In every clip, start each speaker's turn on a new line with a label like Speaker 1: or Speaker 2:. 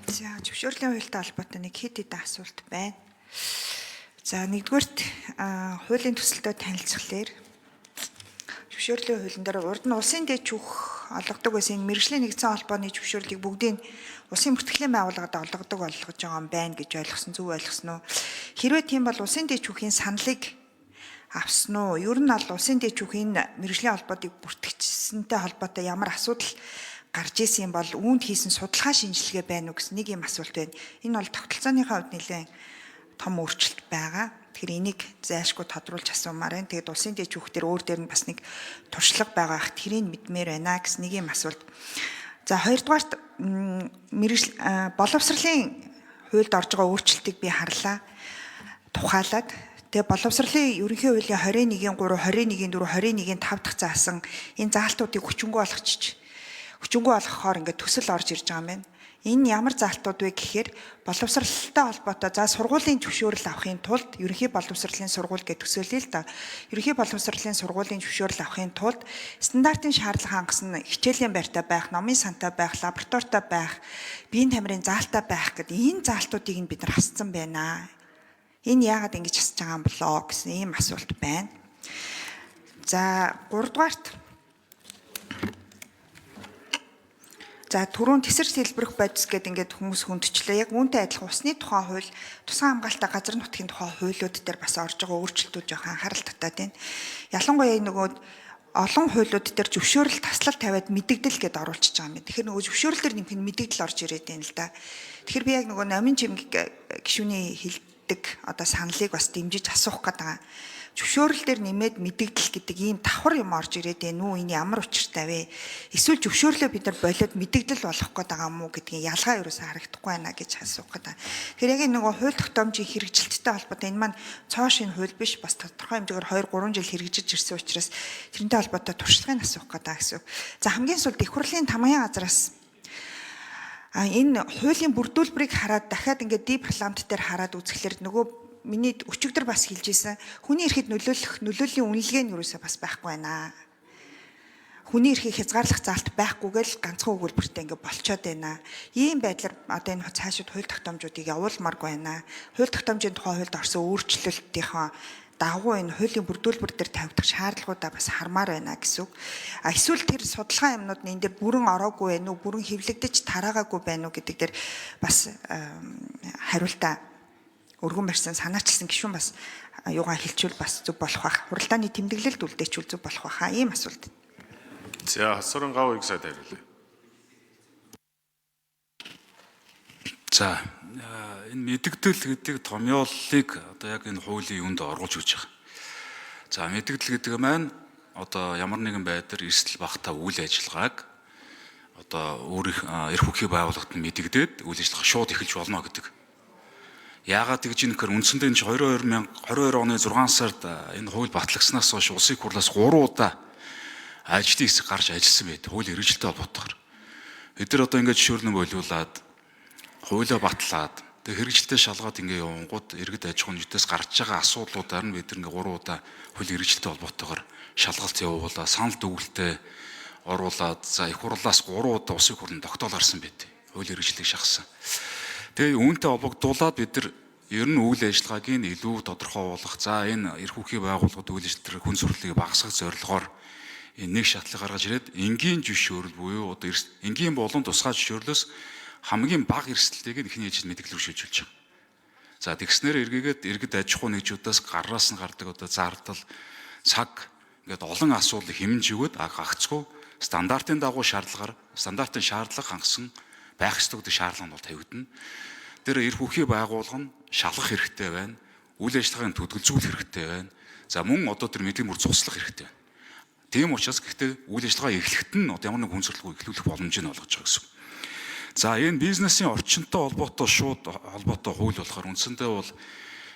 Speaker 1: За зөвшөөрлийн хуультай холбоотой нэг хэд хэдэн асуулт байна. За нэгдүгээрт хуулийн төсөлтөд танилцхлаар зөвшөөрлийн хуулийн дээр урд нь улсын дэд шүүх олгодог байсан мэргэжлийн нэгдсэн холбооны зөвшөөрлийг бүгдийг улсын бүртгэлийн байгууллагад олгодог болгож байгаа юм байна гэж ойлгосон, зөв ойлгосон уу? Хэрвээ тийм бол улсын дэд шүүхийн саналыг авсан уу? Ер нь бол улсын дэд шүүхийн мэргэжлийн холбоодыг бүртгэжсэнтэй холбоотой ямар асуудал гарч исэн бол үүнд хийсэн судалгаа шинжилгээ байна уу гэсэн нэг юм асуулт байна. Энэ бол тогтолцооныхаа хувьд нэлээд том өөрчлөлт байгаа. Тэгэхээр энийг зайлшгүй тодруулж асуумаар байна. Тэгээд улсын дэд шүүх дээр өөр дээр нь бас нэг туршлага байгаа ах тэрийг мэдмээр байна гэсэн нэг юм асуулт. За хоёрдугаарт боловсролын хуульд орж байгаа өөрчлөлтийг би харлаа. Тухайлаад тэгээ боловсролын ерөнхий хуулийн 21-ийн 3, 21-ийн 4, 21-ийн 5 дахь заасан энэ заалтуудыг хүчингүй болгохоор ингээд төсөл орж ирж байгаа юм байна. Энэ ямар заалтууд вэ гэхээр боловсролтой холбоотой за сургуулийн зөвшөөрөл авахын тулд ерөнхий боловсролын сургууль гэж төсөөлөе л да. Ерөнхий боловсролын сургуулийн зөвшөөрөл авахын тулд стандартын шаардлага хангасан хичээлийн байртай байх, номын сантай байх, лабораторитой байх, биеийн тамирын заалтай байх гэдэг энэ заалтуудыг бид нар хасцсан байна. Энэ яагаад ингэж хасж байгаа юм болоо гэсэн ийм асуулт байна. За 3-дугаарт за түрүүн тесэр сэлбэрэх бодис гэдэг ингээд хүмүүс хүндчлээ. Яг үүнтэй адилхан усны тухай хууль, тусгай хамгаалалттай газар нутгийн тухай хуулиуд дээр бас орж байгаа өөрчлөлтүүд жоох анхаарал татаад байна. Ялангуяа нөгөө олон хуулиуд дээр зөвшөөрөл таслал тавиад мэдэгдэл гэдээ оруулчихж байгаа юм. Тэгэхээр нөгөө зөвшөөрөл дээр нэмэх нь мэдэгдэл орж ирээд байна л да. Тэгэхээр би яг нөгөө намын чимэг гишүүний хэлдэг одоо саналыг бас дэмжиж асуух гэдэг. Зөвшөөрөл дээр нэмээд мэдэгдэл гэдэг ийм давхар юм орж ирээд байна уу? Энэ ямар учиртай вэ? Эсвэл зөвшөөрлөө бид нар болоод мэдэгдэл болгох гээд байгаа юм уу гэдгийг ялгаа ерөөсөө харагдахгүй байна гэж асуух гэдэг. Тэгэхээр яг энэ нөгөө хууль тогтоомжийн хэрэгжилттэй холбоотой энэ маань цоо шин хууль биш бас тодорхой хэмжээгээр 2-3 жил хэрэгжиж ирсэн учраас тэрнтэй холбоотой туршлагыг асуух гэдэг гэсэн. За хамгийн сүүлд их хурлын тамгын газраас энэ хуулийн бүрдүүлбэрийг хараад дахиад ингээд дип парламент дээр хараад үзэхлээр нөгөө миний өчигдөр бас хэлж ийсэн хүний эрхэд нөлөөллийн үнэлгээ нь юусаа бас байхгүй байна. Хүний эрхийг хязгаарлах заалт байхгүйгээл ганцхан өгүүлбэртэй ингээ болцоод байна. Ийм байдлаар одоо энэ цаашид хууль тогтоомжуудыг явуулмааргүй байна. Хууль тогтоомжийн тухай хуульд орсон өөрчлөлтийнхөө дагуу энэ хуулийн бүрдүүлбэр дээр тавигдах шаардлагуудаа бас хармаар байна гэсэн үг. Эсвэл тэр судалгаа юмнууд нь энэ дээр бүрэн ороогүй байна уу, бүрэн хэвлэгдэж тараагаагүй байна уу гэдэг дээр бас хариултаа өргөн барьсан санаачилсан гишүүн бас юугаа хэлчихвэл бас зүг болох бах. Хуралдааны тэмдэглэлд үлдээчүүл зүг болох баха. Ийм асуулт.
Speaker 2: За Хасран Гавыг сайд хариулъя.
Speaker 3: За энэ мэдэгдэл гэдэг томьёоллыг одоо яг энэ хуулийн юунд оруулж өгч байгаа. За мэдэгдэл гэдэг маань одоо ямар нэгэн байдлаар эрсдэл багтаа үйл ажиллагааг одоо эрх хүчний байгууллагад мэдэгдээд үйл ажиллагаа шууд эхэлж болно гэдэг. Яагаад гэж нэхэр үндсэндээ энэ 2022 оны 6 сард энэ хууль батлагснаас хойш улсын хурлаас 3 удаа ажилтны хэсэг гарч ажилласан байт. Хуулийн хэрэгжилттэй холбоотойгоор. Бид нар одоо ингэж зөвшөөрнө болиулаад хуулиа батлаад тэг хэрэгжилттэй шалгаад ингэ явангууд иргэд аж ахуйн нийтээс гарч байгаа асуудлуудаар нь бид нар ингэ 3 удаа хуулийн хэрэгжилттэй холбоотойгоор шалгалт явуулаад санал дүгнэлтэд оруулаад за их хурлаас 3 удаа улсын хурлын тогтоол гарсан байт. Хуулийн хэрэгжилтийг шахсан. Тэгээ үүнтэй холбогдуулаад бид нар ер нь үйл ажиллагааг нь илүү тодорхой болгох. За энэ эрх хүчний байгууллагууд үйл ажиллагааны хүн сүрлэлийг багасгах зорилгоор энэ нэг шатлыг гаргаж ирээд энгийн зөвшөөрөл буюу одоо энгийн болон тусгай зөвшөөрлөөс хамгийн бага эрсдэлтэйг ихний ээжид мэдээлэл шилжүүлж байгаа. За тэгснээр эргээгээд иргэд аж ахуй нэгжүүдээс гарраас нь гардаг одоо зардал, цаг ингээд олон асуудлыг хэмнэж өгöd гагцгүй стандартын дагуу шаардлага хангасан байх ёстой гэдэг шаардлага нь бол тавигдана. Тэр эрх хүчний байгууллага нь шалгах хэрэгтэй байна. Үйл ажиллагааны төдөлзүүлэх хэрэгтэй байна. За мөн одоо тэр мэдлийн бүр цуслах хэрэгтэй байна. Тийм учраас гэхдээ үйл ажиллагаа эхлэхэд нь одоо ямар нэг хүн зөвлөгөө эхлүүлэх боломжийг олгож байгаа гэсэн. За энэ бизнесийн орчинтой холбоотой шууд холбоотой хууль болохоор үндсэндээ бол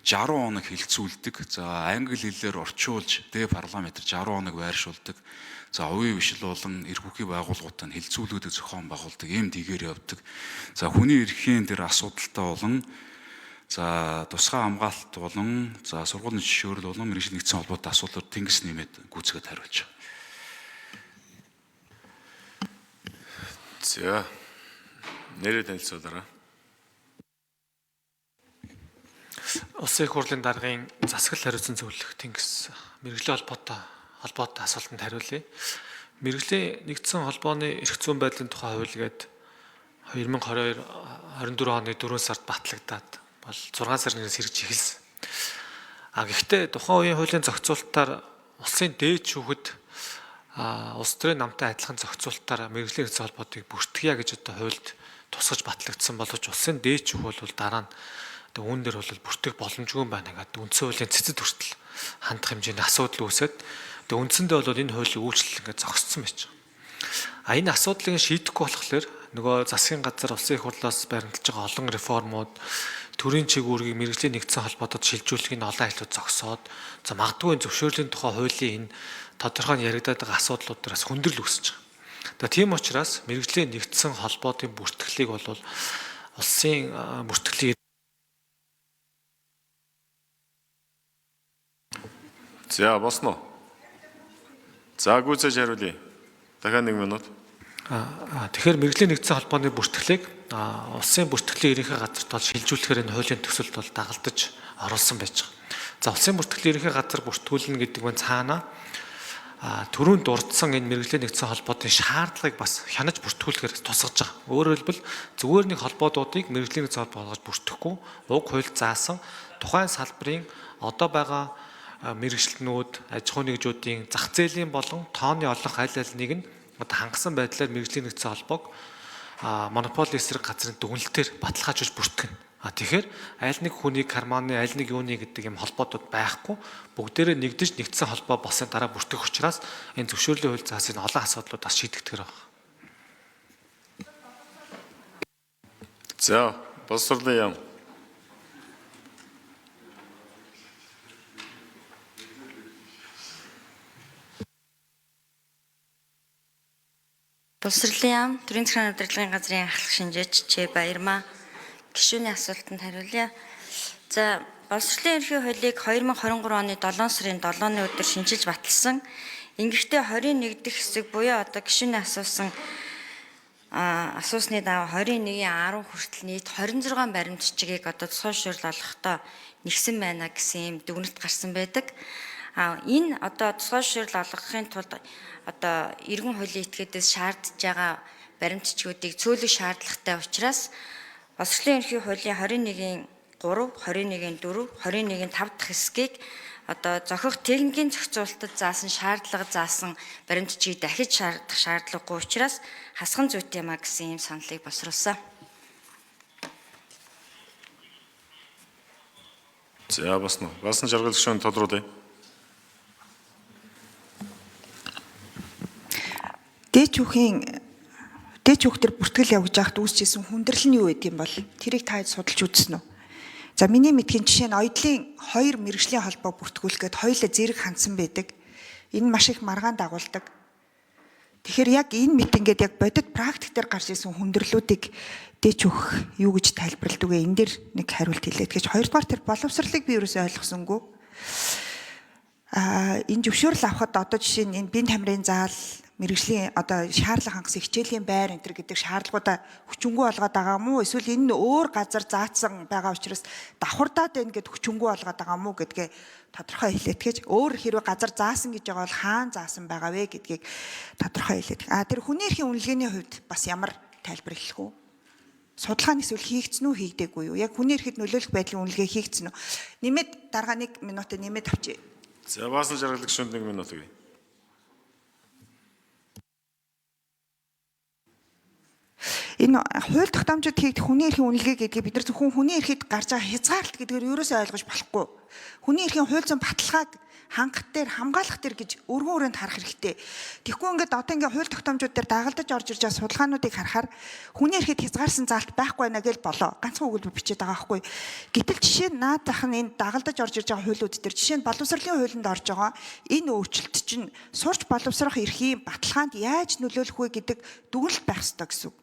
Speaker 3: 60 хоног хилцүүлдэг. За англи хэлээр орчуулж парламентээр 60 хоног байршуулдаг. За хувийн бишил болон эрх хүчний байгууллагуудад хилцүүлгүүдийг зохион байгуулдаг, ийм дэгээр явдаг. За хүний эрхийн тэр асуудалтай болон за тусгай хамгаалалт болон за сургуулийн зөвшөөрөл болон мэргэжлийн нэгдсэн холбоотой асуудлууд тэнгис нэмээд гүйцэтгэж хариулж байгаа.
Speaker 2: За нэрээ танилцуулаарай.
Speaker 4: Улсын их хурлын даргын засаглал хариуцсан зөвлөх тэнгис мэрэгжлийн холбоотой асуултанд хариулъя. Мэргэжлийн нэгдсэн холбооны эрх зүйн байдлын тухай хууль гээд 2022-24 оны 4 сард батлагдаад бол 6 сарнаас хэрэгж эхэлсэн. Гэхдээ тухайн үеийн хуулийн зохицуулалтаар улсын дээд шүүхэд улс төрийн намтай адилхан зохицуулалтаар мэргэжлийн нэгдсэн холбоотыг бүртгэе гэж одоо хуульд тусгаж батлагдсан боловч улсын дээд шүүх бол дараа нь үүн дээр бол бүртгэх боломжгүй байна гэдэг үндсэн хуулийн цэцэд хүртэл хандах хэмжээний асуудал үүсээд үндсэндээ бол энэ хуулийн үйлчлэл ингээд зогссон байж байгаа. Энэ асуудлыг шийдэхгүй болохоор нөгөө засгийн газар улсын их хурлаас баримталж байгаа олон реформууд төрийн чиглэлийг мэргэжлийн нэгдсэн холбоотод шилжүүлэхийг олон айлууд зогсоод магадгүй зөвшөөрлийн тухай хуулийн энэ тодорхой яригадаад байгаа асуудлуудаас хүндрэл үүсэж байгаа. Тийм учраас мэргэжлийн нэгдсэн холбоотын бүртгэлийг бол улсын бүртгэлийг
Speaker 2: За босно. За гүйцэж хариулъя. Дахиад 1 минут.
Speaker 4: Тэгэхээр мэргэжлийн нэгдсэн холбооны бүртгэлийг улсын бүртгэлийн ерөнхий газарт бол шилжүүлэхээр энэ хуулийн төсөлд бол дагалдаж оруулсан байж байгаа. За улсын бүртгэлийн ерөнхий газар бүртгүүлнэ гэдэг нь цаана түрүүнд дурдсан энэ мэргэжлийн нэгдсэн холбоотын шаардлагыг бас хянаж бүртгүүлэхээр тусгаж байгаа. Өөрөөр хэлбэл зүгээр нэг холбоодуудыг мэргэжлийн нэгдсэн холбоотойгоор бүртгэхгүй уг хуульд заасан тухайн салбарын одоо байгаа мэргэжлэнүүд, аж ахуйн нэгжүүдийн зах зээлийн болон тооны олонх аль нэг нь хангасан байдлаар мэргэжлийн нэгдсэн холбоог монополи эсрэг газрын дүгнэлтээр баталгаажуулж бүртгэнэ. Тэгэхээр аль нэг хүний карманы аль нэг юуны гэдэг юм холбоодод байхгүй бүгдээрээ нэгдэж нэгдсэн холбоо болсон дараа бүртгэх учраас энэ зөвшөөрлийн хууль заасан олон асуудлуудаас шийдэгдэхэр байна.
Speaker 2: За боловсруулъя.
Speaker 5: Боловсролын яам, төрийн захиргааны удирдлагын газрын ахлах шинжээч Ч Баярмаа гишүүний асуултанд хариулъя. За, боловсролын ерхий хуулийг 2023 оны 7 сарын 7-ны өдөр шинжилж баталсан. Ингэхдээ 21 дэх хэсэг буюу одоо гишүүний асуусны даа 21-10 хүртэл нийт 26 баримтчгийг одоо тусгайшуурал олохдоо нэгсэн байна гэсэн юм дүгнэлт гарсан байдаг. Энэ одоо тусгайшуурал олгохын тулд одоо иргэн хуулийн этгээдээс шаардж байгаа баримтчгуудыг цөөлөх шаардлагатай учраас боловсролын ерхий хуулийн 21-ийн 3, 21-ийн 4, 21-ийн 5 дахь хэсгийг одоо зохих техникийн зохицуулалтад заасан шаардлага заасан баримтчгийг дахиж шаардах шаардлагагүй учраас хасхан зүйтэй маа гэсэн ийм саналыг босруулсан.
Speaker 2: За босно. Басан жаргал гишүүн тодруулъя.
Speaker 1: Дээд шүүх төр бүртгэл явуулж байхад үүсчихсэн хүндрэл нь юу гэдэг юм бол тэрийг та судалж үзсэн үү? За миний мэдхийн жишээ нь оёдлын 2 мэргэжлийн холбоо бүртгүүлэхэд хоёулаа зэрэг хандсан байдаг. Энэ маш их маргаан дагуулдаг. Тэгэхээр яг энэ мэт ингээд яг бодит практик дээр гарч ирсэн хүндрэлүүдийг дээд шүүх юу гэж тайлбарладаг вэ? Энэ дээр нэг хариулт хэлээд гэж. Хоёрдугаар тэр боловсролыг би ерөөсөй ойлгосонгүй. Энэ зөвшөөрөл авахад одоо жишээ нь энэ бие тамирын заал мэргэжлийн одоо шаардлага хангасан хичээлийн байр энэ гэдэг шаардлагуудаа хүчингүй болгоод байгаа мó эсвэл энэ нь өөр газар заасан байгаа учраас давхардаад байна гэд хүчингүй болгоод байгаа мó гэдгээ тодорхой хэлээд гэж өөр хэрвээ газар заасан гэж байгаа бол хаана заасан байгаа вэ гэдгийг тодорхой хэлээд. Тэр хүний эрхийн үнэлгээний хувьд бас ямар тайлбар хэлэх үү? Судалгааны эсвэл хийгдсэн үү хийгдээгүй юу? Яг хүний эрхэд нөлөөлөх байдлын үнэлгээ хийгдсэн үү? Нэмээд дараага 1 минут нэмээд авчи.
Speaker 2: За басан жаргал гишүүнд 1 минут өгье.
Speaker 1: Энэ хууль тогтоомжид хийгдэх хүний эрхийн үнэлгээ гэдгийг бид нар зөвхөн хүний эрхийг гарч байгаа хязгаарлалт гэдгээр ерөөсөө ойлгож болохгүй. Хүний эрхийн хууль зүйн баталгааг хангах дээр хамгаалах дээр гэж өргөн өрөөнд харах хэрэгтэй. Тэгэхгүй ингээд одоо ингээд хууль тогтоомжууд дээр дагалдаж орж ирж байгаа судалгаануудыг харахаар хүний эрхийг хязгаарсан заалт байхгүй байна гэж болоо. Ганцхан өгүүлбэр бичээд байгаа байхгүй. Гэтэл жишээ нь наадах нь энэ дагалдаж орж ирж байгаа хуулиуд дээр жишээ нь боловсролын хуулинд орж байгаа энэ өөрчлөлт чинь сурч боловсрох эрхийн баталгаанд яаж нөлөөлөх вэ гэдэг дүгнэлт байх ёстой гэсэн үг.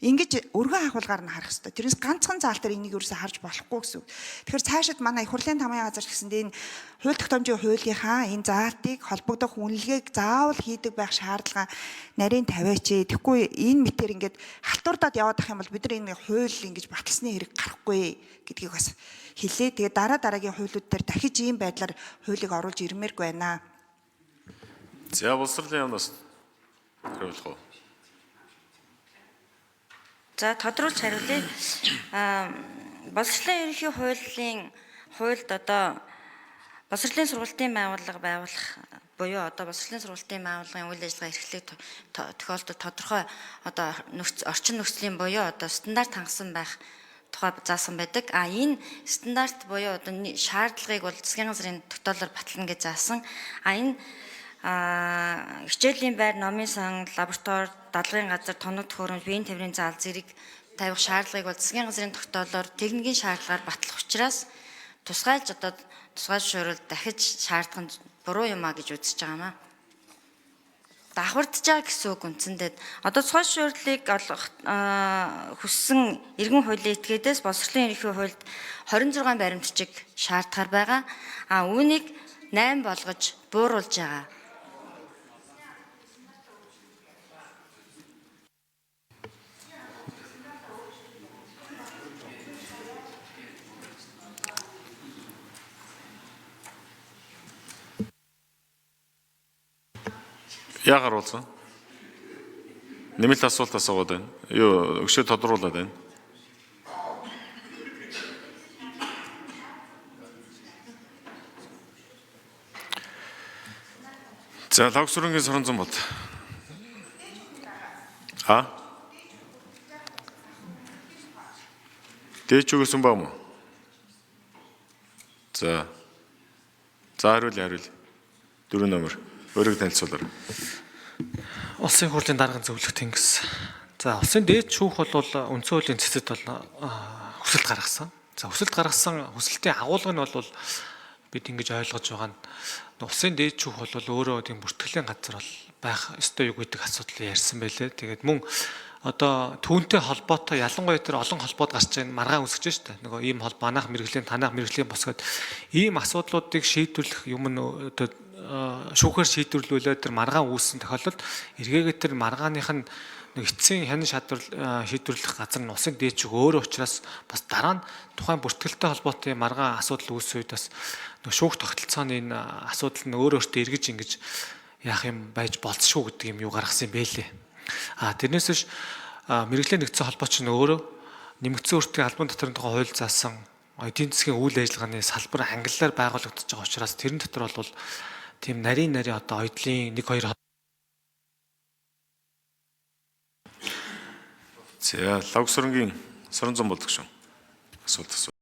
Speaker 1: Ингэж өргөн агуулгаар нь харах хэрэгтэй. Тэрнээс ганцхан заал дээр энийг ерөөсөө харж болохгүй гэсэн үг. Тэгэхээр цаашид манай их хурлын тамгын газар гэсэндээ энэ хууль тогтоомжийн хуулийнхаа энэ заалтыг холбогдох үнэлгээг заавал хийдэг байх шаардлага нарийн тавиач. Тэгэхгүй энэ мэтэр ингээд халтуурдаад яваад ах юм бол бид нар энэ хууль ингэж баталсны хэрэг гарахгүй гэдгийг бас хэлээ. Тэгээд дараагийн хуулиуд дээр дахиж ийм байдлаар хуулийг оруулж ирмээргүй байна.
Speaker 2: За боловсролын яамнаас хариулах уу?
Speaker 5: За тодруулж хариулъя. Боловсролын ерөнхий хуульд одоо боловсролын сургалтын байгууллага байгуулах буюу одоо боловсролын сургалтын байгууллагын үйл ажиллагаа эрхлэх тохиолдолд тодорхой одоо орчин нөхцөлийн буюу одоо стандарт хангасан байх тухай заасан байдаг. Энэ стандарт буюу одоо шаардлагыг бол засгийн газрын тогтоолоор батлана гэж заасан. Энэ хичээлийн байр, номын сан, лаборатори, дадлагын газар, тоног төхөөрөмж, биеийн тамирын зал зэрэг тавих шаардлагыг бол засгийн газрын тогтоолоор техникийн шаардлагаар батлах учраас тусгайлж одоо тусгай зөвшөөрөл дахиж шаардах нь буруу юм а гэж үзэж байгаамаа. Давхардж байгаа гэсэн үг үндсэндээ одоо тусгай зөвшөөрлийг олох хүссэн иргэн хуулийн этгээдээс боловсролын ерөнхий хуульд 26 баримтчиг шаардахаар байгаа. Үүнийг 8 болгож бууруулж байгаа.
Speaker 2: Яг харуулсан. Нэмэлт асуулт асуугаад байна. Юу өгшөө тодруулаад байна. За Лавсрынгийн Соронзон бод. Дээч өгсөн баа мó? За хариул. 4 номер. Өөрөг танилцуулаарай.
Speaker 4: Улсын хурлын даргын зөвлөх тэнгис. За улсын дээд шүүх бол үндсэн хуулийн цэцэд бол хүсэлт гаргасан. За хүсэлт гаргасан хүсэлтийн агуулга нь бол бид ингэж ойлгож байгаа нь улсын дээд шүүх бол өөрөө тийм бүртгэлийн газар бол байх ёстой юу гэдэг асуудлыг ярьсан байлээ. Тэгээд мөн одоо түүнтэй холбоотой ялангуяа тэр олон холбоод гарч байгаа маргаан үсгэж штэ. Нөгөө ийм холбоо манайх мэрэгжлийн танайх мэрэгжлийн босгоод ийм асуудлуудыг шийдвэрлэх юм нь одоо шүүхээр шийдвэрлүүлээд тэр маргаан үүссэн тохиолдолд эргээгээ тэр маргааных нь нэг эцсийн хянан шийдвэрлэх газар нь улсын дээд шүүх өөрөө учраас бас дараа нь тухайн бүртгэлтэй холбоотой маргаан асуудал үүссэн үед бас шүүх тогтолцооны энэ асуудал нь өөртөө эргэж ингэж яах юм байж болцсохгүй гэдэг юм юу гаргасан юм бэлээ. Тэрнээс биш мэрэгжлийн нэгдсэн холбоо ч өөрөө нэмэгдсэн өөртөө албан татварын тухай хууль заасан эдийн засгийн үйл ажиллагааны салбар англиар байгуулагдаж байгаа учраас тэрэн дотор бол тийм нарийн одоо ойдлын 1-2
Speaker 2: За Лавсрынгийн Соронзон бод гүшүүн. Асуулт асуу.